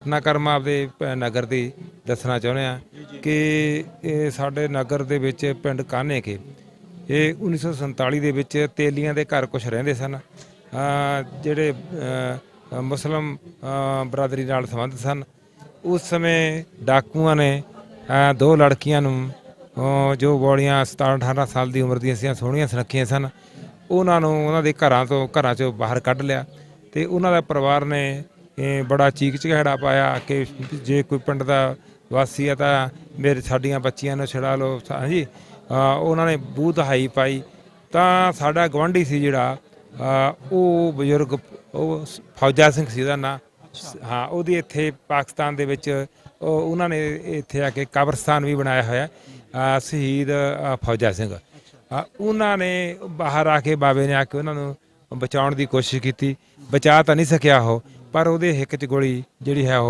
ਘਟਨਾਕ੍ਰਮ ਆਪਦੇ ਨਗਰ ਦੀ ਦੱਸਣਾ ਚਾਹੁੰਦੇ ਹਾਂ ਕਿ ਇਹ ਸਾਡੇ ਨਗਰ ਦੇ ਵਿੱਚ ਪਿੰਡ ਕਾਨੇ ਕੇ ਇਹ 1947 ਦੇ ਵਿੱਚ ਤੇਲੀਆਂ ਦੇ ਘਰ ਕੁਛ ਰਹਿੰਦੇ ਸਨ ਜਿਹੜੇ ਮੁਸਲਿਮ ਬਰਾਦਰੀ ਨਾਲ ਸੰਬੰਧ ਸਨ। ਉਸ ਸਮੇਂ ਡਾਕੂਆਂ ਨੇ ਦੋ ਲੜਕੀਆਂ ਨੂੰ ਜੋ ਬੋਲੀਆਂ 17-18 ਸਾਲ ਦੀ ਉਮਰ ਦੀਆਂ ਸੀ, ਸੋਹਣੀਆਂ ਸੁਨੱਖੀਆਂ ਸਨ, ਉਹਨਾਂ ਨੂੰ ਉਹਨਾਂ ਦੇ ਘਰਾਂ 'ਚੋਂ ਬਾਹਰ ਕੱਢ ਲਿਆ ਅਤੇ ਉਹਨਾਂ ਦਾ ਪਰਿਵਾਰ ਨੇ ਬੜਾ ਚੀਕ ਚਿਹਾੜਾ ਪਾਇਆ ਕਿ ਜੇ ਕੋਈ ਪਿੰਡ ਦਾ ਵਾਸੀ ਹੈ ਤਾਂ ਸਾਡੀਆਂ ਬੱਚੀਆਂ ਨੂੰ ਛੁਡਾ ਲਓ। ਹਾਂਜੀ, ਉਹਨਾਂ ਨੇ ਬੂਹ ਦਹਾਈ ਪਾਈ ਤਾਂ ਸਾਡਾ ਗੁਆਂਢੀ ਸੀ ਜਿਹੜਾ ਉਹ ਬਜ਼ੁਰਗ, ਉਹ ਫੌਜਾ ਸਿੰਘ ਸੀ ਉਹਦਾ ਨਾਂ। ਹਾਂ, ਉਹਦੀ ਇੱਥੇ ਪਾਕਿਸਤਾਨ ਦੇ ਵਿੱਚ ਉਹਨਾਂ ਨੇ ਇੱਥੇ ਆ ਕੇ ਕਬਰਸਤਾਨ ਵੀ ਬਣਾਇਆ ਹੋਇਆ ਸ਼ਹੀਦ ਫੌਜਾ ਸਿੰਘ। ਉਹਨਾਂ ਨੇ ਬਾਹਰ ਆ ਕੇ ਬਾਬੇ ਨੇ ਆ ਕੇ ਉਹਨਾਂ ਨੂੰ ਬਚਾਉਣ ਦੀ ਕੋਸ਼ਿਸ਼ ਕੀਤੀ, ਬਚਾ ਤਾਂ ਨਹੀਂ ਸਕਿਆ ਉਹ, ਪਰ ਉਹਦੇ ਹਿੱਕ 'ਚ ਗੋਲੀ ਜਿਹੜੀ ਹੈ ਉਹ